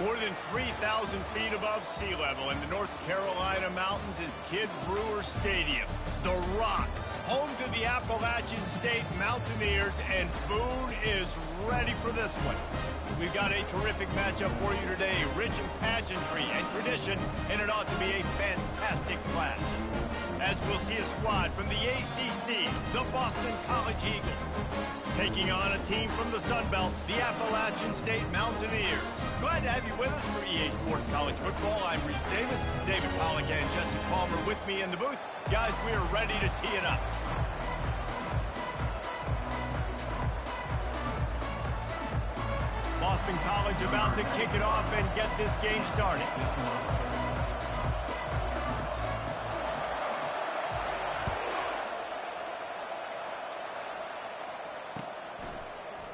More than 3,000 feet above sea level in the North Carolina mountains is Kidd Brewer Stadium. The Rock, home to the Appalachian State Mountaineers, and Boone is ready for this one. We've got a terrific matchup for you today, rich in pageantry and tradition, and it ought to be a fantastic clash. As we'll see a squad from the ACC, the Boston College Eagles, taking on a team from the Sun Belt, the Appalachian State Mountaineers. Glad to have you with us for EA Sports College Football. I'm Reese Davis, David Pollack and Jesse Palmer with me in the booth. Guys, we are ready to tee it up. Boston College about to kick it off and get this game started.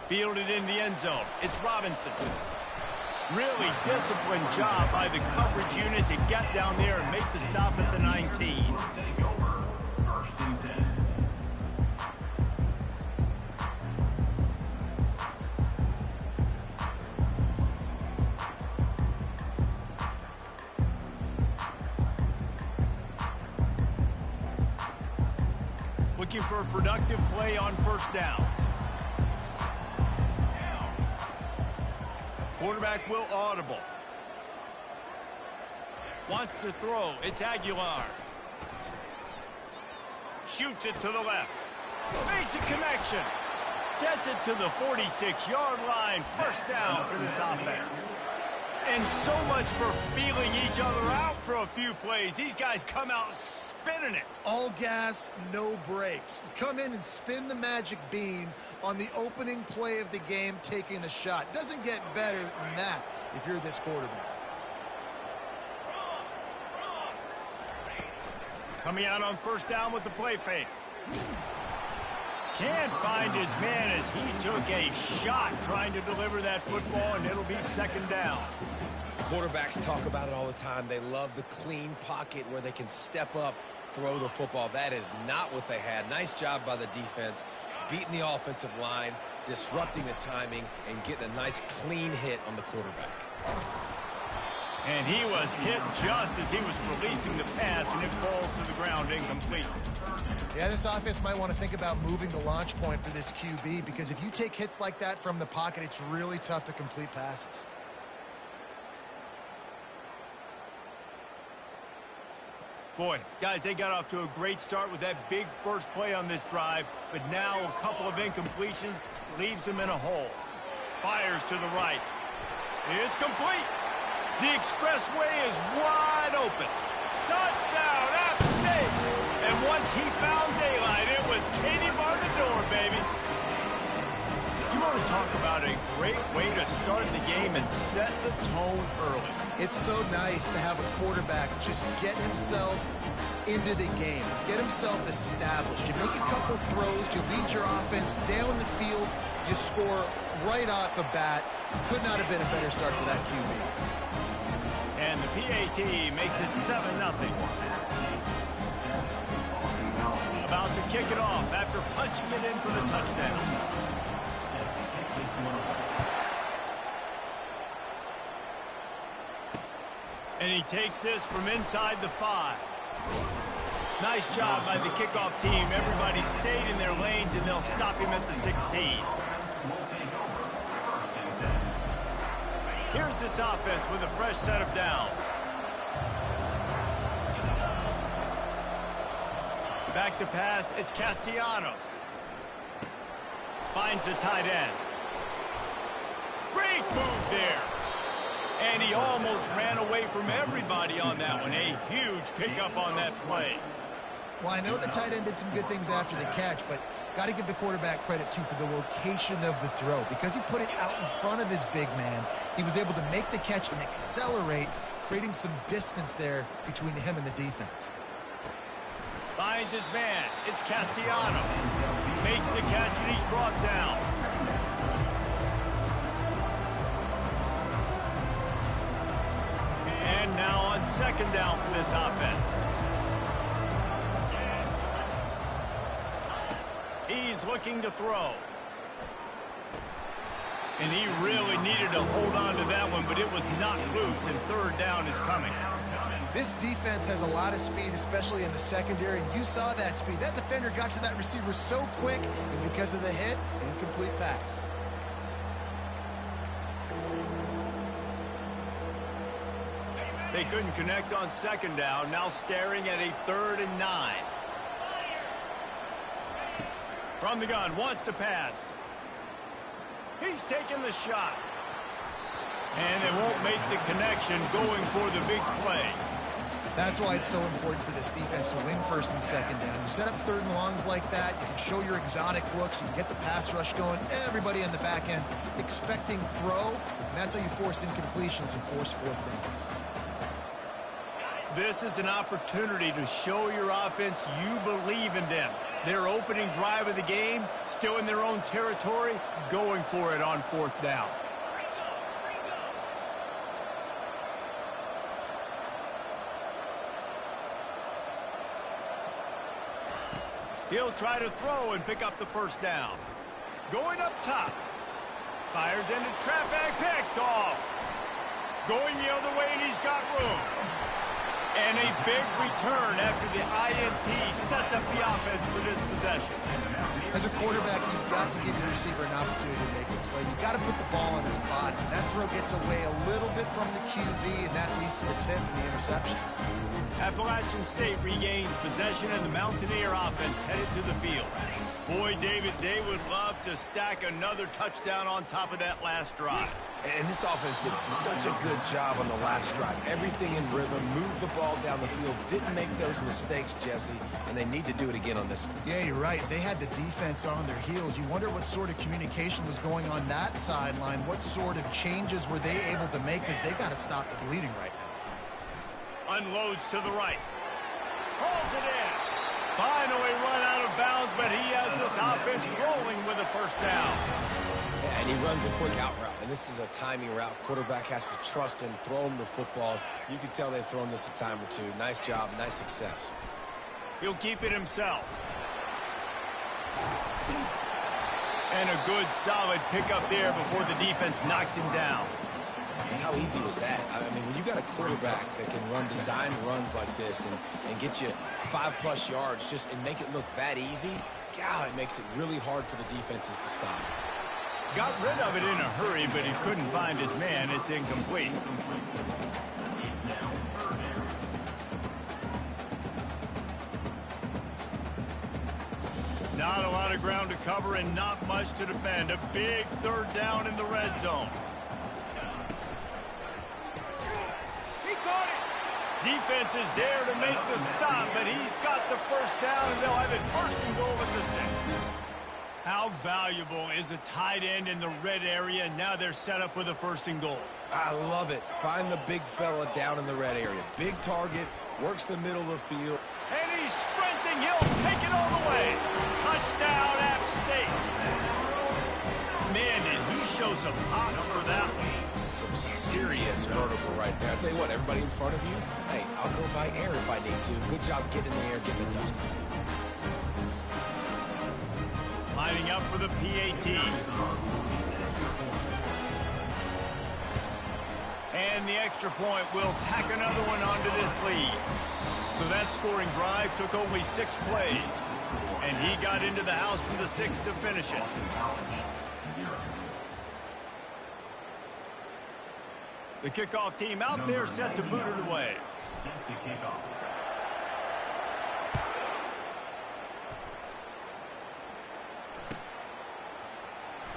Fielded in the end zone. It's Robinson. Really disciplined job by the coverage unit to get down there and make the stop at the 19. Looking for a productive play on first down. Quarterback will audible. Wants to throw. It's Aguilar. Shoots it to the left. Makes a connection. Gets it to the 46-yard line. First down for this offense. And so much for feeling each other out for a few plays. These guys come out spinning it. All gas, no brakes. Come in and spin the magic bean on the opening play of the game, taking a shot. Doesn't get better than that if you're this quarterback. Coming out on first down with the play fake. Can't find his man as he took a shot trying to deliver that football, and it'll be second down. Quarterbacks talk about it all the time. They love the clean pocket where they can step up, throw the football. That is not what they had. Nice job by the defense, beating the offensive line, disrupting the timing, and getting a nice clean hit on the quarterback. And he was hit just as he was releasing the pass, and it falls to the ground incomplete. Yeah, this offense might want to think about moving the launch point for this QB, because if you take hits like that from the pocket, it's really tough to complete passes. Boy, guys, they got off to a great start with that big first play on this drive, but now a couple of incompletions leaves them in a hole. Fires to the right. It's complete. The expressway is wide open. Touchdown, App State. And once he found daylight, it was Katie bar the door, baby. You want to talk about a great way to start the game and set the tone early. It's so nice to have a quarterback just get himself into the game, get himself established. You make a couple throws, you lead your offense down the field, you score right off the bat. Could not have been a better start for that QB. And the PAT makes it 7-0. About to kick it off after punching it in for the touchdown. And he takes this from inside the 5. Nice job by the kickoff team. Everybody stayed in their lanes, and they'll stop him at the 16. Here's this offense with a fresh set of downs. Back to pass, it's Castellanos. Finds the tight end. Great move there. And he almost ran away from everybody on that one. A huge pickup on that play. Well, I know the tight end did some good things after the catch, but got to give the quarterback credit, too, for the location of the throw. Because he put it out in front of his big man, he was able to make the catch and accelerate, creating some distance there between him and the defense. Finds his man. It's Castellanos. Makes the catch, and he's brought down. And now on second down for this offense. He's looking to throw. And he really needed to hold on to that one, but it was not loose, and third down is coming. This defense has a lot of speed, especially in the secondary, and you saw that speed. That defender got to that receiver so quick, and because of the hit, incomplete pass. They couldn't connect on second down, now staring at a 3rd and 9. From the gun, wants to pass. He's taking the shot. And they won't make the connection going for the big play. That's why it's so important for this defense to win 1st and 2nd down. You set up 3rd and longs like that, you can show your exotic looks, you can get the pass rush going, everybody in the back end expecting throw, and that's how you force incompletions and force 4th downs. This is an opportunity to show your offense you believe in them. Their opening drive of the game, still in their own territory, going for it on 4th down. He'll try to throw and pick up the 1st down. Going up top. Fires into traffic, picked off. Going the other way, and he's got room. And a big return after the INT sets up the offense for this possession. As a quarterback, you've got to give your receiver an opportunity to make a play. You've got to put the ball in his body. That throw gets away a little bit from the QB, and that leads to the tip and the interception. Appalachian State regains possession, and the Mountaineer offense headed to the field. Boy, David, they would love to stack another touchdown on top of that last drive. And this offense did such a good job on the last drive. Everything in rhythm, moved the ball down the field, didn't make those mistakes, Jesse, and they need to do it again on this one. Yeah, you're right. They had the defense on their heels. You wonder what sort of communication was going on that sideline. What sort of changes were they able to make, because they got to stop the bleeding right now. Unloads to the right. Hauls it in. Finally run out of bounds, but he has this offense rolling with a 1st down. Yeah, and he runs a quick out route, and this is a timing route. Quarterback has to trust him, throw him the football. You can tell they've thrown this a time or two. Nice job, nice success. He'll keep it himself. And a good, solid pickup there before the defense knocks him down. How easy was that? I mean, when you got a quarterback that can run design runs like this and get you 5+ yards just and make it look that easy, God, it makes it really hard for the defenses to stop. Got rid of it in a hurry, but he couldn't find his man. It's incomplete. Not a lot of ground to cover and not much to defend. A big 3rd down in the red zone. He caught it. Defense is there to make the stop, but he's got the 1st down, and they'll have it 1st and goal at the 6. How valuable is a tight end in the red area, and now they're set up with a 1st and goal. I love it. Find the big fella down in the red area. Big target, works the middle of the field. And he's sprinting. He'll take it all the way. Touchdown, App State. Man, did he show some pop for that one. Some serious vertical right there. I'll tell you what, everybody in front of you, hey, I'll go by air if I need to. Good job getting in the air, getting the touchdown. Lining up for the PAT. And the extra point will tack another one onto this lead. So that scoring drive took only 6 plays. And he got into the house from the 6 to finish it. The kickoff team out there set to boot it away. Set to kick off.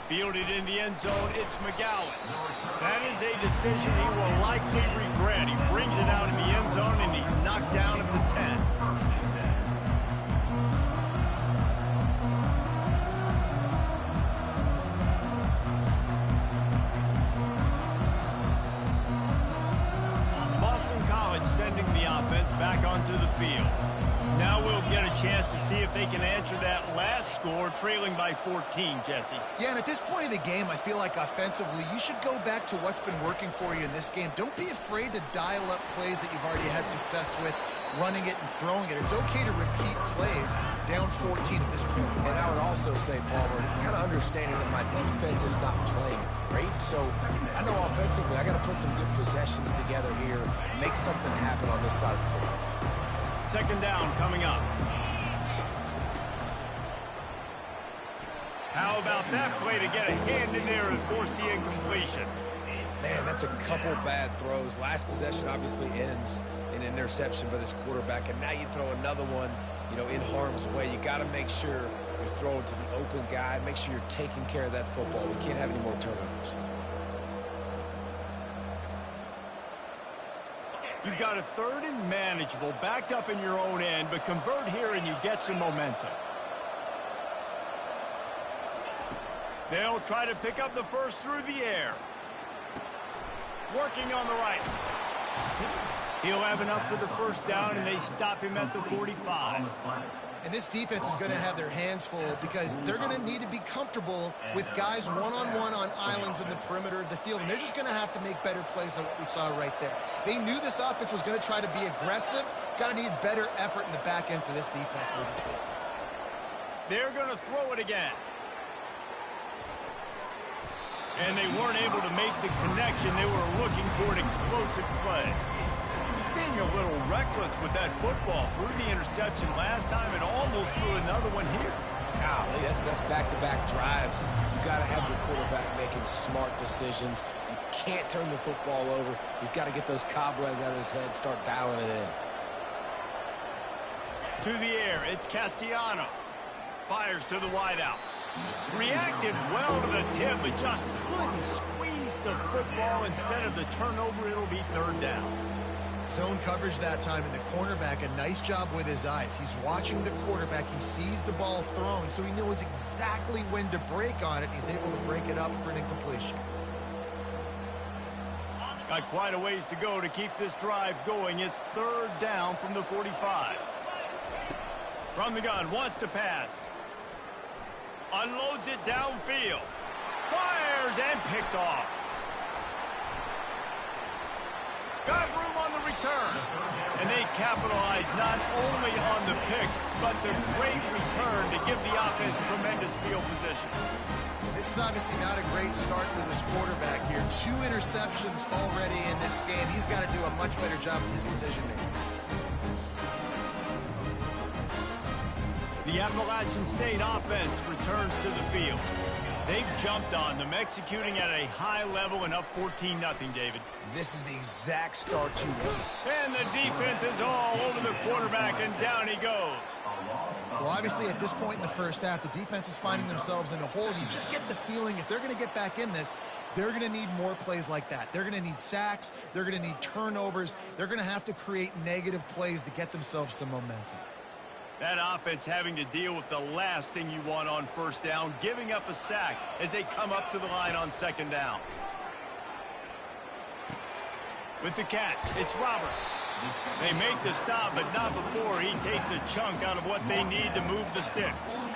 Fielded in the end zone, it's McGowan. That is a decision he will likely regret. He brings it out in the end zone, and he's knocked down at the 10. Boston College sending the offense back onto the field. Now Now we'll get a chance to see if they can answer that last score, trailing by 14, Jesse. Yeah, and at this point of the game, I feel like offensively, you should go back to what's been working for you in this game. Don't be afraid to dial up plays that you've already had success with, running it and throwing it. It's okay to repeat plays down 14 at this point. And I would also say, Palmer, kind of understanding that my defense is not playing great. So I know offensively, I got to put some good possessions together here, make something happen on this side of the football. Second down coming up. How about that play to get a hand in there and force the incompletion? Man, that's a couple bad throws. Last possession obviously ends in an interception by this quarterback, and now you throw another one, in harm's way. You got to make sure you're throwing to the open guy. Make sure you're taking care of that football. We can't have any more turnovers. You've got a third and manageable, backed up in your own end, but convert here and you get some momentum. They'll try to pick up the first through the air. Working on the right. He'll have enough for the first down, and they stop him at the 45. And this defense is going to have their hands full because they're going to need to be comfortable with guys one-on-one on islands in the perimeter of the field. And they're just going to have to make better plays than what we saw right there. They knew this offense was going to try to be aggressive. Got to need better effort in the back end for this defense moving forward. They're going to throw it again. And they weren't able to make the connection. They were looking for an explosive play. He's being a little reckless with that football. Threw the interception last time and almost threw another one here. Golly, that's back-to-back drives. You got to have your quarterback making smart decisions. You can't turn the football over. He's got to get those cobwebs out of his head, start dialing it in. To the air, it's Castellanos. Fires to the wideout. Reacted well to the tip, but just couldn't squeeze the football. Instead of the turnover, it'll be third down. Zone coverage that time, and the cornerback, a nice job with his eyes. He's watching the quarterback. He sees the ball thrown, so he knows exactly when to break on it. He's able to break it up for an incompletion. Got quite a ways to go to keep this drive going. It's third down from the 45. From the gun, wants to pass. Unloads it downfield. Fires and picked off. Got room on the return. And they capitalize not only on the pick, but the great return to give the offense tremendous field position. This is obviously not a great start for this quarterback here. 2 interceptions already in this game. He's got to do a much better job with his decision-making. The Appalachian State offense returns to the field. They've jumped on them, executing at a high level and up 14-0, David. This is the exact start you want. And the defense is all over the quarterback, and down he goes. Well, obviously, at this point in the first half, the defense is finding themselves in a hole. You just get the feeling if they're going to get back in this, they're going to need more plays like that. They're going to need sacks. They're going to need turnovers. They're going to have to create negative plays to get themselves some momentum. That offense having to deal with the last thing you want on first down, giving up a sack as they come up to the line on second down. With the catch, it's Roberts. They make the stop, but not before he takes a chunk out of what they need to move the sticks.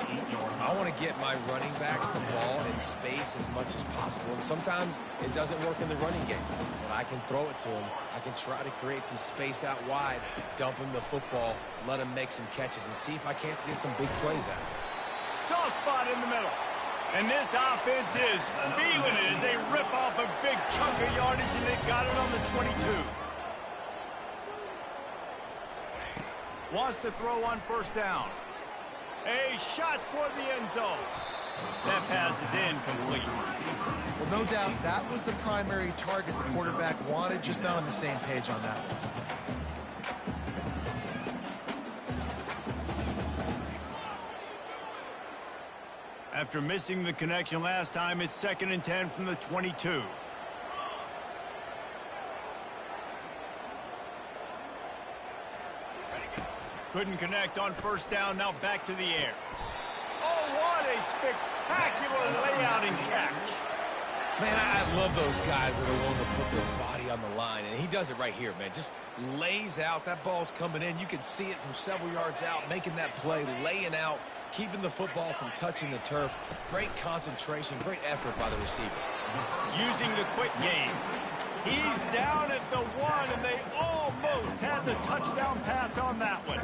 I want to get my running backs the ball in space as much as possible. And sometimes it doesn't work in the running game. But I can throw it to him. I can try to create some space out wide, dump him the football, let him make some catches, and see if I can't get some big plays out of it. Soft spot in the middle. And this offense is feeling it as they rip off a big chunk of yardage, and they got it on the 22. Wants to throw on first down. A shot toward the end zone. That pass is incomplete. Well, no doubt that was the primary target the quarterback wanted, just not on the same page on that one. After missing the connection last time, it's 2nd and 10 from the 22. Couldn't connect on first down, now back to the air. Oh, what a spectacular layout and catch. Man, I love those guys that are willing to put their body on the line, and he does it right here, man. Just lays out. That ball's coming in. You can see it from several yards out, making that play, laying out, keeping the football from touching the turf. Great concentration, great effort by the receiver. Using the quick game. He's down at the 1, and they almost had the touchdown pass on that one.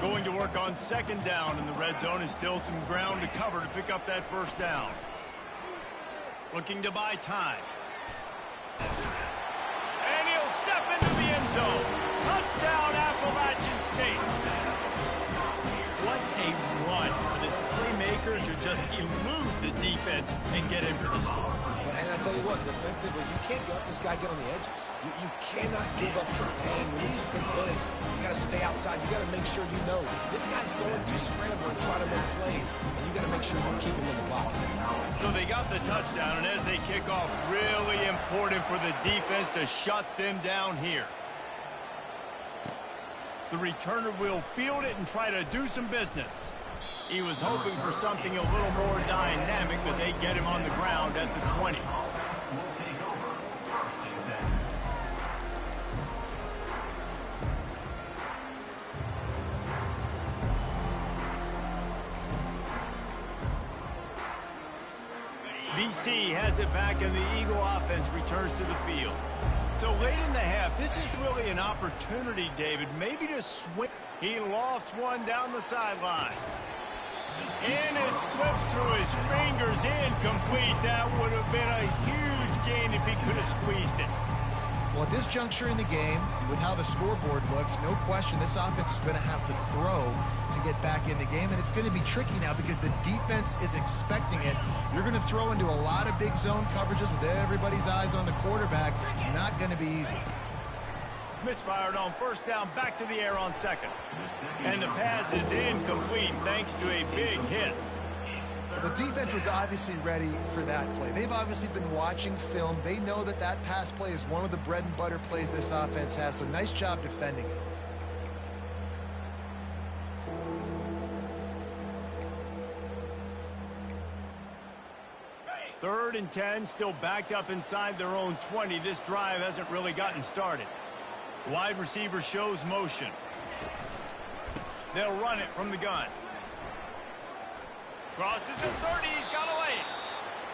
Going to work on second down, and the red zone is still some ground to cover to pick up that first down. Looking to buy time. And he'll step into the end zone. Touchdown, Appalachian State. What a run for this playmaker to just elude the defense and get in for the score. And I tell you what, defensively, you can't let this guy get on the edges. You cannot give up contain when your defense is. You got to stay outside. You got to make sure you know this guy's going to scramble and try to make plays, and you got to make sure you keep him in the pocket. So they got the touchdown, and as they kick off, really important for the defense to shut them down here. The returner will field it and try to do some business. He was hoping for something a little more dynamic, but they get him on the ground at the 20. BC has it back, and the Eagle offense returns to the field. So late in the half, this is really an opportunity, David, maybe to swing. He lofts one down the sideline. And it slips through his fingers, incomplete. That would have been a huge gain if he could have squeezed it. Well, at this juncture in the game, with how the scoreboard looks, no question this offense is going to have to throw to get back in the game, and it's going to be tricky now because the defense is expecting it. You're going to throw into a lot of big zone coverages with everybody's eyes on the quarterback. Not going to be easy. Misfired on first down, back to the air on second. And the pass is incomplete thanks to a big hit. The defense was obviously ready for that play. They've obviously been watching film. They know that that pass play is one of the bread and butter plays this offense has, so nice job defending it. Third and 10, still backed up inside their own 20. This drive hasn't really gotten started. Wide receiver shows motion. They'll run it from the gun. Crosses the 30, he's got a lane.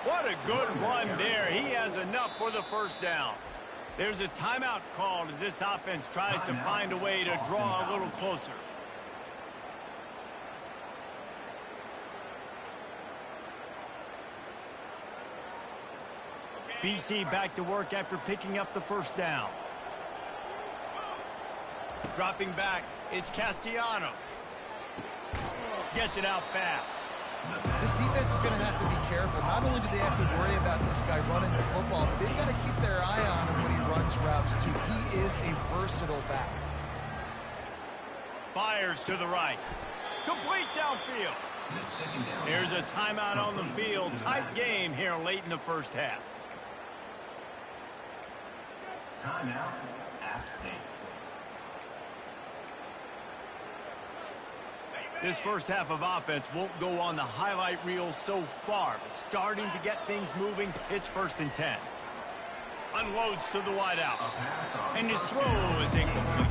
What a good run there. He has enough for the first down. There's a timeout called as this offense tries to find a way to draw a little closer. BC back to work after picking up the first down. Dropping back, it's Castellanos. Gets it out fast. This defense is going to have to be careful. Not only do they have to worry about this guy running the football, but they've got to keep their eye on him when he runs routes too. He is a versatile back. Fires to the right. Complete downfield. Here's a timeout on the field. Tight game here late in the first half. Timeout, App State. This first half of offense won't go on the highlight reel so far, but starting to get things moving, it's first and 10. Unloads to the wideout. And his throw is incomplete.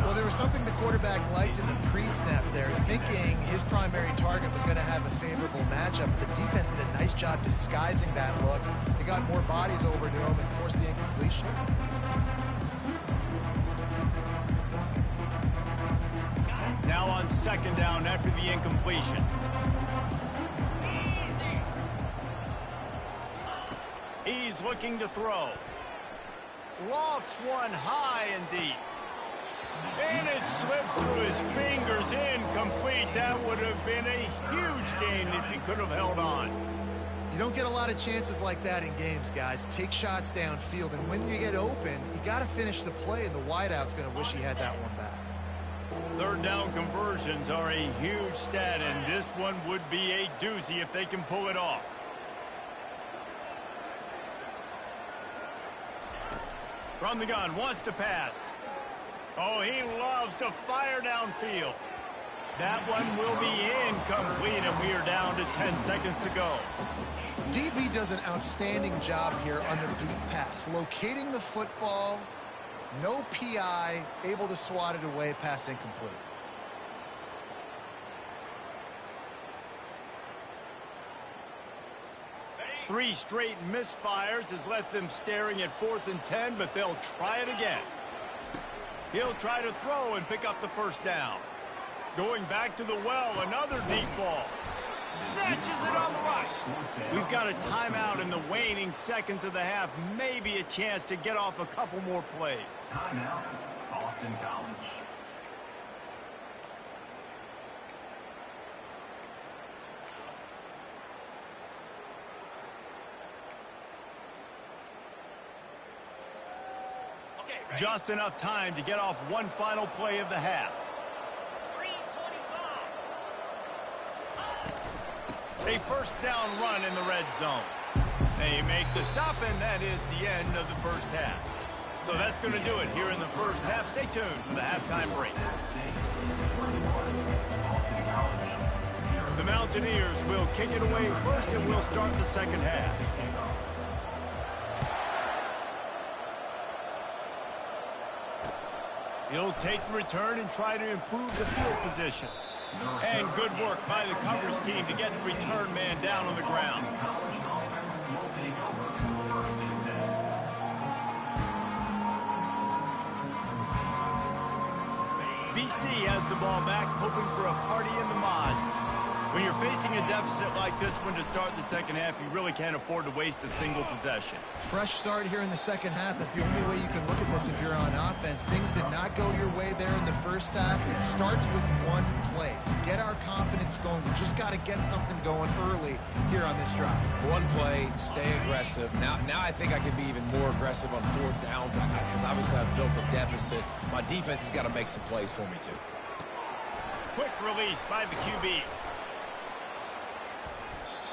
Well, there was something the quarterback liked in the pre-snap there, thinking his primary target was going to have a favorable matchup, but the defense did a nice job disguising that look. They got more bodies over to him and forced the incompletion. Now on second down after the incompletion. He's looking to throw. Lofts one high and deep. And it slips through his fingers, incomplete. That would have been a huge gain if he could have held on. You don't get a lot of chances like that in games, guys. Take shots downfield, and when you get open, you got to finish the play, and the wideout's going to wish he had that one back. Third down conversions are a huge stat, and this one would be a doozy if they can pull it off. From the gun, wants to pass. Oh, he loves to fire downfield. That one will be incomplete, and we are down to 10 seconds to go. DB does an outstanding job here on the deep pass, locating the football, no PI, able to swat it away, pass incomplete. Three straight misfires has left them staring at 4th and 10, but they'll try it again. He'll try to throw and pick up the first down. Going back to the well, another deep ball. Snatches it on the right. We've got a timeout in the waning seconds of the half. Maybe a chance to get off a couple more plays. Timeout, Boston College. Just enough time to get off one final play of the half. A first down run in the red zone. They make the stop, and that is the end of the first half. So that's going to do it here in the first half. Stay tuned for the halftime break. The Mountaineers will kick it away first, and we'll start the second half. He'll take the return and try to improve the field position. And good work by the coverage team to get the return man down on the ground. BC has the ball back, hoping for a party in the mods. When you're facing a deficit like this one to start the second half, you really can't afford to waste a single possession. Fresh start here in the second half. That's the only way you can look at this if you're on offense. Things did not go your way there in the first half. It starts with one play. To get our confidence going, we just got to get something going early here on this drive. One play, stay aggressive. Now I think I can be even more aggressive on 4th downs because obviously I've built a deficit. My defense has got to make some plays for me, too. Quick release by the QB.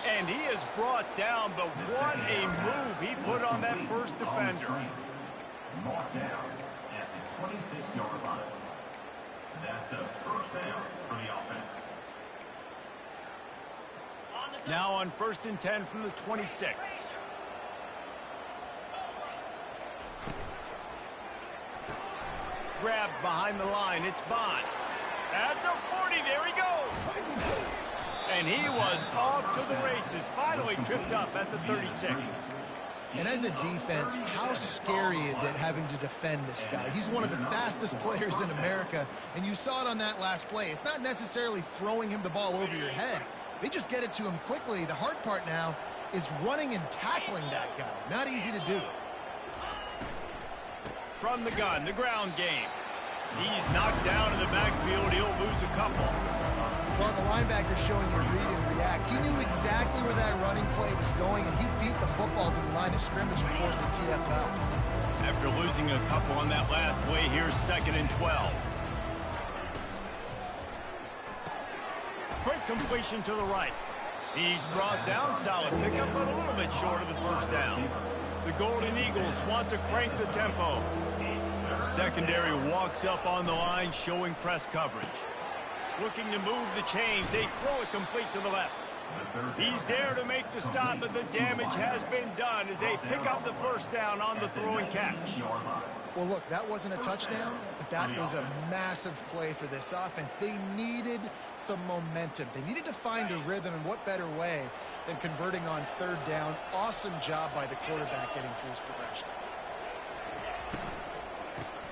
And he is brought down, but what a move he put on that first defender. Marked down at the 26-yard line. That's a first down for the offense. Now on 1st and 10 from the 26. Grabbed behind the line. It's Bond. At the 40, there he goes. And he was off to the races, finally tripped up at the 36. And as a defense, how scary is it having to defend this guy? He's one of the fastest players in America, and you saw it on that last play. It's not necessarily throwing him the ball over your head. They just get it to him quickly. The hard part now is running and tackling that guy. Not easy to do. From the gun, the ground game. He's knocked down in the backfield. He'll lose a couple. Well, the linebacker's showing you read and react. He knew exactly where that running play was going, and he beat the football to the line of scrimmage and forced the TFL. After losing a couple on that last play, here's 2nd and 12. Quick completion to the right. He's brought down, solid pickup, but a little bit short of the first down. The Golden Eagles want to crank the tempo. Secondary walks up on the line, showing press coverage. Looking to move the chains. They throw it complete to the left. He's there to make the stop, but the damage has been done as they pick up the first down on the throw and catch. Well, look, that wasn't a touchdown, but that was a massive play for this offense. They needed some momentum. They needed to find a rhythm, and what better way than converting on 3rd down. Awesome job by the quarterback getting through his progression.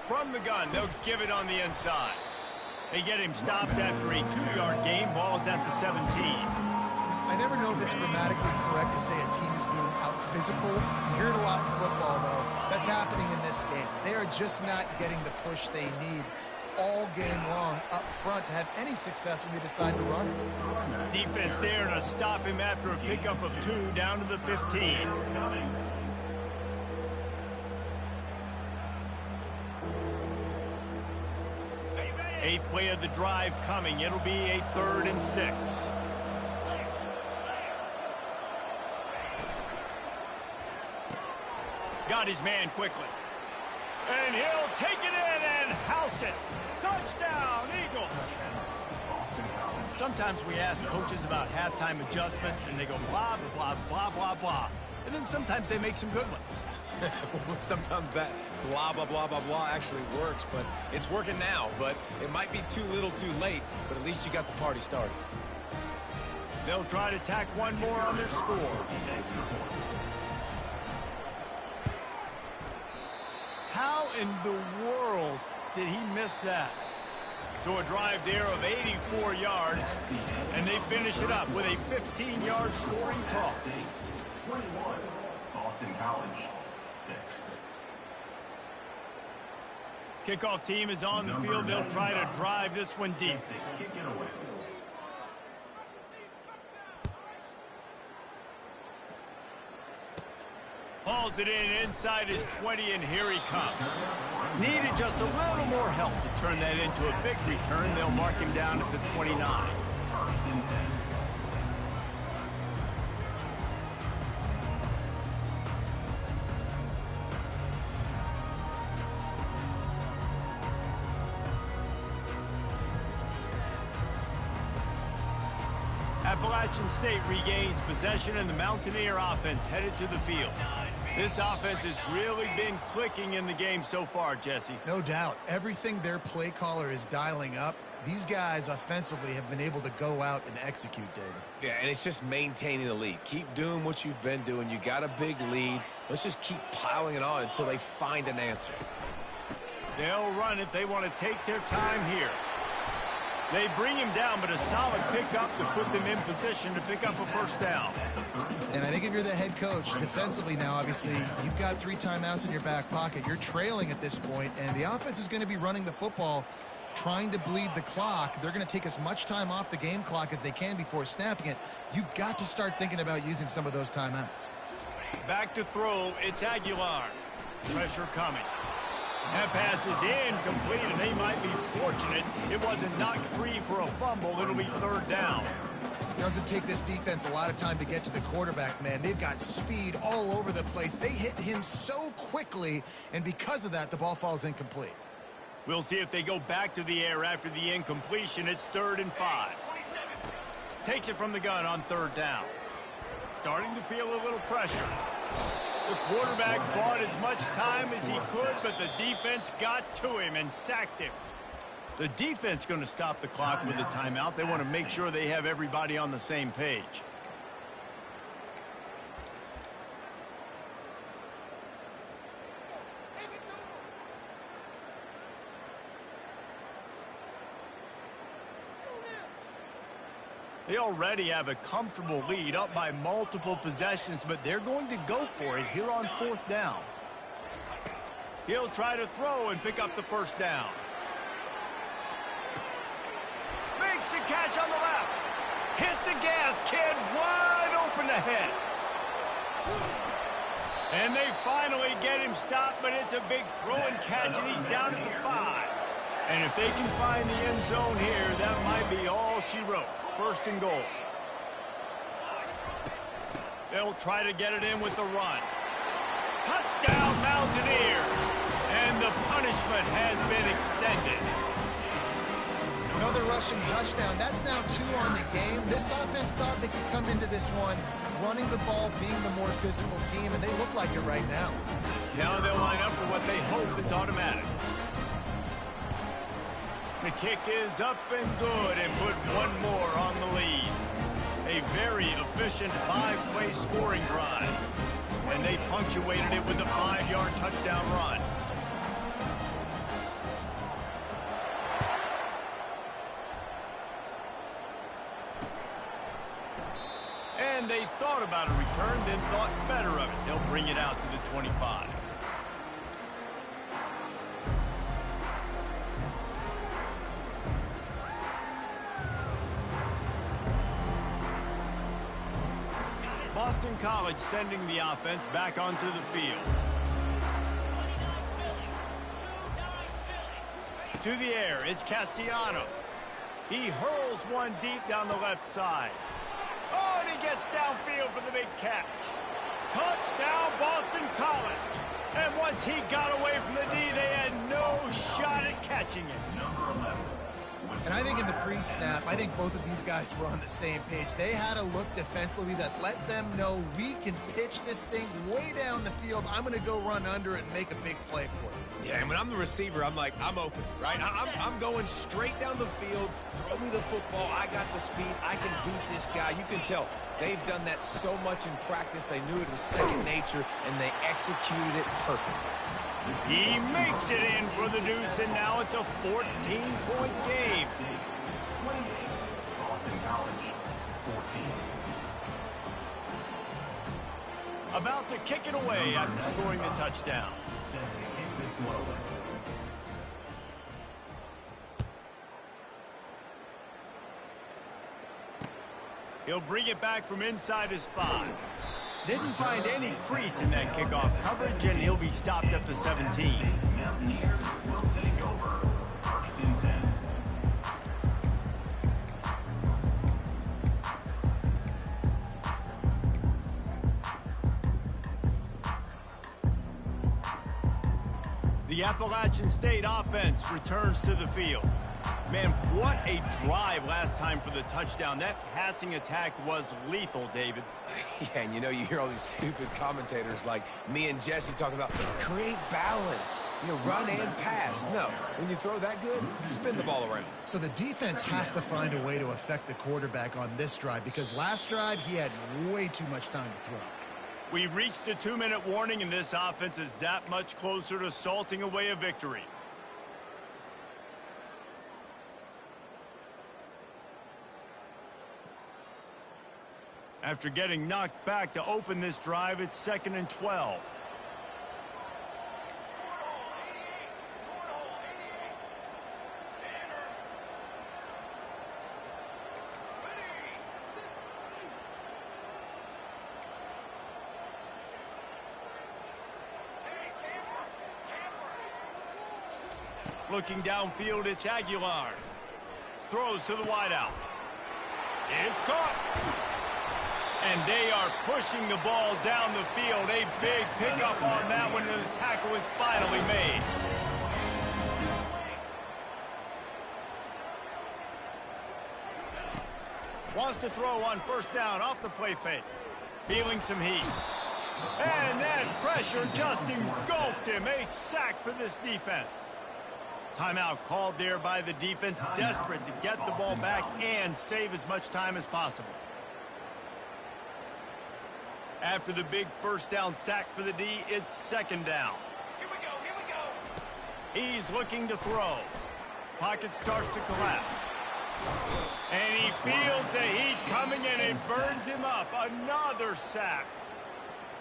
From the gun, they'll give it on the inside. They get him stopped after a 2-yard gain. Ball's at the 17. I never know if it's grammatically correct to say a team is being out-physicaled. You hear it a lot in football, though. That's happening in this game. They are just not getting the push they need all game long up front to have any success when they decide to run it. Defense there to stop him after a pickup of 2 down to the 15. Eighth play of the drive coming. It'll be a 3rd and 6. Got his man quickly. And he'll take it in and house it. Touchdown, Eagles. Sometimes we ask coaches about halftime adjustments, and they go blah, blah, blah, blah, blah, blah. And then sometimes they make some good ones. Sometimes that blah, blah, blah, blah, blah actually works, but it's working now. But it might be too little too late, but at least you got the party started. They'll try to tack one more on their score. How in the world did he miss that? So a drive there of 84 yards, and they finish it up with a 15-yard scoring toss. 21, Boston College, 6. Kickoff team is on the field. They'll try to drive this one deep. Kick it away. Hauls it in inside his 20, and here he comes. Needed just a little more help to turn that into a big return. They'll mark him down at the 29. First and 10. Appalachian State regains possession, and the Mountaineer offense headed to the field. This offense has really been clicking in the game so far, Jesse. No doubt. Everything their play caller is dialing up, these guys offensively have been able to go out and execute, David. Yeah, and it's just maintaining the lead. Keep doing what you've been doing. You got a big lead. Let's just keep piling it on until they find an answer. They'll run it. They want to take their time here. They bring him down, but a solid pickup to put them in position to pick up a first down. And I think if you're the head coach, defensively now, obviously, you've got 3 timeouts in your back pocket. You're trailing at this point, and the offense is going to be running the football, trying to bleed the clock. They're going to take as much time off the game clock as they can before snapping it. You've got to start thinking about using some of those timeouts. Back to throw. It's Aguilar. Pressure coming. That pass is incomplete, and they might be fortunate it wasn't knocked free for a fumble. It'll be third down. It doesn't take this defense a lot of time to get to the quarterback, man. They've got speed all over the place. They hit him so quickly, and because of that, the ball falls incomplete. We'll see if they go back to the air after the incompletion. It's 3rd and 5. Takes it from the gun on 3rd down. Starting to feel a little pressure. The quarterback bought as much time as he could, but the defense got to him and sacked him. The defense going to stop the clock with a timeout. They want to make sure they have everybody on the same page. They already have a comfortable lead, up by multiple possessions, but they're going to go for it here on 4th down. He'll try to throw and pick up the first down. Makes the catch on the left. Hit the gas, kid. Wide open ahead. And they finally get him stopped, but it's a big throw and catch, and he's down at the 5. And if they can find the end zone here, that might be all she wrote. 1st and goal. They'll try to get it in with the run. Touchdown, Mountaineers! And the punishment has been extended. Another rushing touchdown. That's now 2 on the game. This offense thought they could come into this one running the ball, being the more physical team, and they look like it right now. Now they'll line up for what they hope is automatic. The kick is up and good, and put one more on the lead. A very efficient 5-play scoring drive. And they punctuated it with a 5-yard touchdown run. And they thought about a return, then thought better of it. They'll bring it out to the 25. Boston College sending the offense back onto the field. To the air, it's Castellanos. He hurls one deep down the left side. Oh, and he gets downfield for the big catch. Touchdown, Boston College. And once he got away from the knee, they had no shot at catching him. Number 11, with And I think in the pre-snap, I think both of these guys were on the same page. They had a look defensively that let them know we can pitch this thing way down the field. I'm going to go run under it and make a big play for it. Yeah, and when I'm the receiver, I'm like, I'm open, right? I'm going straight down the field. Throw me the football. I got the speed. I can beat this guy. You can tell they've done that so much in practice. They knew it was second nature, and they executed it perfectly. He makes it in for the deuce, and now it's a 14-point game. 28, Boston College, 14. About to kick it away after scoring the touchdown. Set to kick this one away. He'll bring it back from inside his 5. Didn't find any crease in that kickoff coverage, and he'll be stopped at the 17. Mountaineers will take over. First and 10. The Appalachian State offense returns to the field. Man, what a drive last time for the touchdown. That passing attack was lethal, David. Yeah, and you hear all these stupid commentators like me and Jesse talking about create balance, run and pass. No, when you throw that good, spin the ball around. So the defense has to find a way to affect the quarterback on this drive because last drive he had way too much time to throw. We've reached the 2-minute warning, and this offense is that much closer to salting away a victory. After getting knocked back to open this drive, it's 2nd and 12. Looking downfield, it's Aguilar. Throws to the wideout. It's caught. And they are pushing the ball down the field. A big pickup on that one, and the tackle is finally made. Wants to throw on first down off the play fake. Feeling some heat. And that pressure just engulfed him. A sack for this defense. Timeout called there by the defense, desperate to get the ball back and save as much time as possible. After the big first down sack for the D, it's 2nd down. Here we go. He's looking to throw. Pocket starts to collapse. And he feels the heat coming, and it burns him up. Another sack.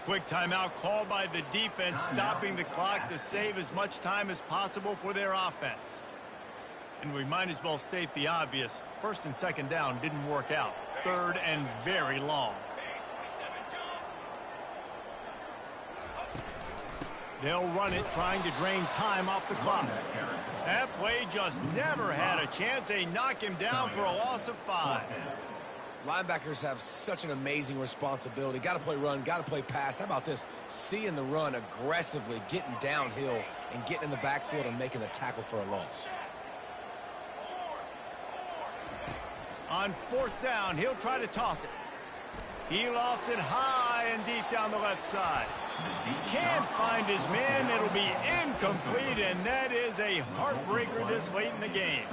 Quick timeout called by the defense, stopping the clock to save as much time as possible for their offense. And we might as well state the obvious. 1st and 2nd down didn't work out. 3rd and very long. They'll run it, trying to drain time off the clock. That play just never had a chance. They knock him down for a loss of 5. Linebackers have such an amazing responsibility. Got to play run, got to play pass. How about this? Seeing the run aggressively, getting downhill, and getting in the backfield and making the tackle for a loss. On 4th down, he'll try to toss it. He lofts it high and deep down the left side. Can't find his man. It'll be incomplete, and that is a heartbreaker this late in the game.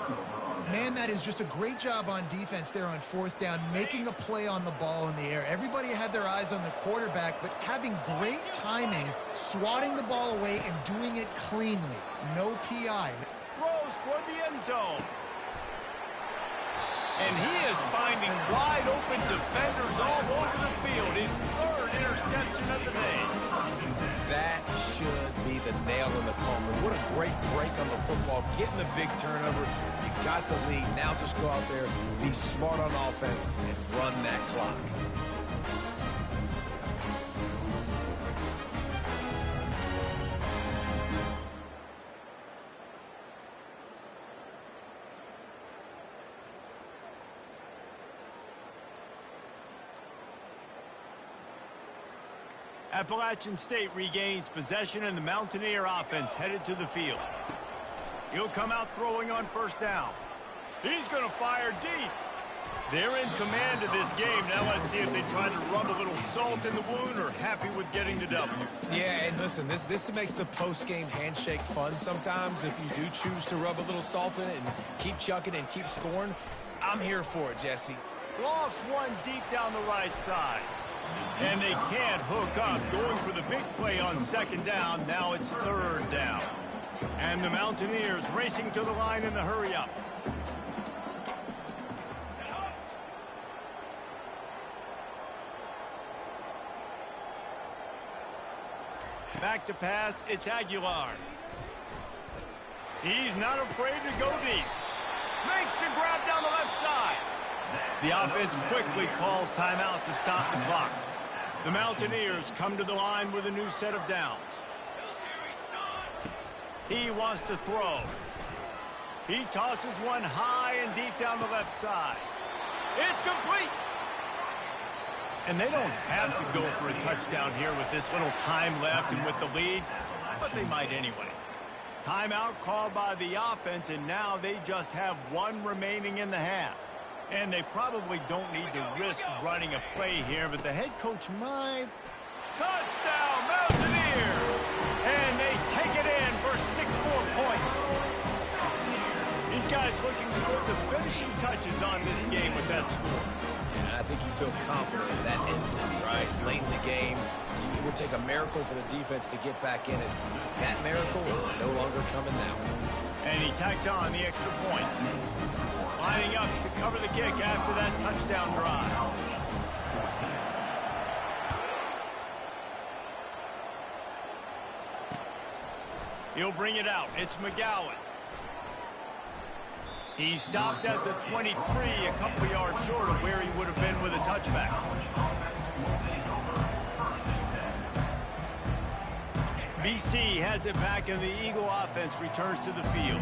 Man, that is just a great job on defense there on 4th down, making a play on the ball in the air. Everybody had their eyes on the quarterback, but having great timing, swatting the ball away and doing it cleanly. No PI. Throws toward the end zone. And he is finding wide-open defenders all over the field. His 3rd interception of the day. That should be the nail in the coffin. What a great break on the football. Getting the big turnover. You got the lead. Now just go out there, be smart on offense, and run that clock. Appalachian State regains possession, and the Mountaineer offense headed to the field. He'll come out throwing on 1st down. He's going to fire deep. They're in command of this game. Now let's see if they try to rub a little salt in the wound or happy with getting the W. Yeah, and listen, this makes the post-game handshake fun sometimes. If you do choose to rub a little salt in it and keep chucking and keep scoring, I'm here for it, Jesse. Lost one deep down the right side. And they can't hook up. Going for the big play on second down. Now it's third down. And the Mountaineers racing to the line in the hurry-up. Back to pass, it's Aguilar. He's not afraid to go deep. Makes the grab down the left side. The offense quickly calls timeout to stop the clock. The Mountaineers come to the line with a new set of downs. He wants to throw. He tosses one high and deep down the left side. It's complete. And they don't have to go for a touchdown here with this little time left and with the lead, but they might anyway. Timeout called by the offense, and now they just have one remaining in the half. And they probably don't need to risk running a play here, but the head coach might. Touchdown, Mountaineers! And they take it in for 6 more points. These guys looking to put the finishing touches on this game with that score. And I think you feel confident that ends it, right? Late in the game, it would take a miracle for the defense to get back in it. That miracle is no longer coming now. And he tacks on the extra point. Lining up to cover the kick after that touchdown drive. He'll bring it out. It's McGowan. He stopped at the 23, a couple yards short of where he would have been with a touchback. BC has it back, and the Eagle offense returns to the field.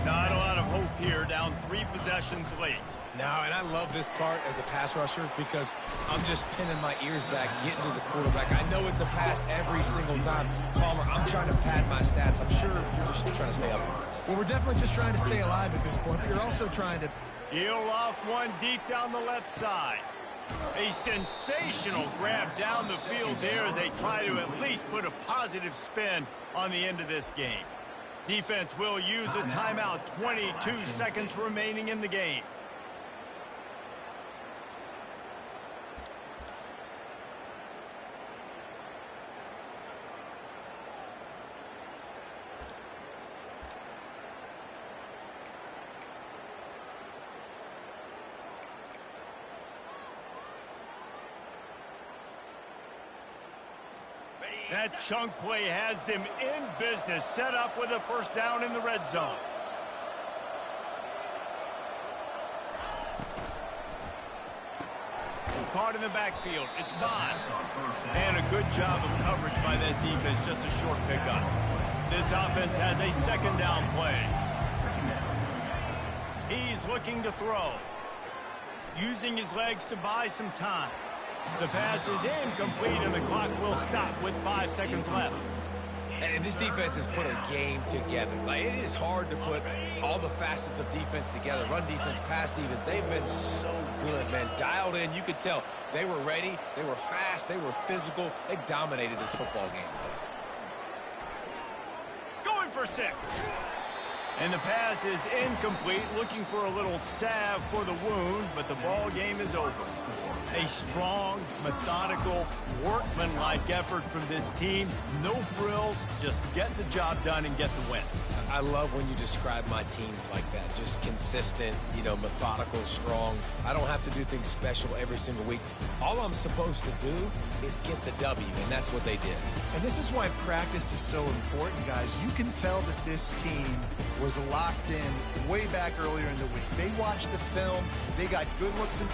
Not a lot of hope here, down 3 possessions late. No, and I love this part as a pass rusher because I'm just pinning my ears back, getting to the quarterback. I know it's a pass every single time. Palmer, I'm trying to pad my stats. I'm sure you're just trying to stay up here. Well, we're definitely just trying to stay alive at this point, but you're also trying to... He'll off one deep down the left side. A sensational grab down the field there as they try to at least put a positive spin on the end of this game. Defense will use a timeout. 22 seconds remaining in the game. That chunk play has them in business, set up with a first down in the red zone. Caught in the backfield. It's Bond. And a good job of coverage by that defense, just a short pickup. This offense has a second down play. He's looking to throw. Using his legs to buy some time. The pass is incomplete, and the clock will stop with 5 seconds left. And this defense has put a game together. Like, it is hard to put all the facets of defense together. Run defense, pass defense. They've been so good, man. Dialed in. You could tell they were ready. They were fast. They were physical. They dominated this football game. Going for 6. And the pass is incomplete, looking for a little salve for the wound, but the ball game is over. A strong, methodical, workmanlike effort from this team. No frills, just get the job done and get the win. I love when you describe my teams like that. Just consistent, you know, methodical, strong. I don't have to do things special every single week. All I'm supposed to do is get the W, and that's what they did. And this is why practice is so important, guys. You can tell that this team was locked in way back earlier in the week. They watched the film. They got good looks in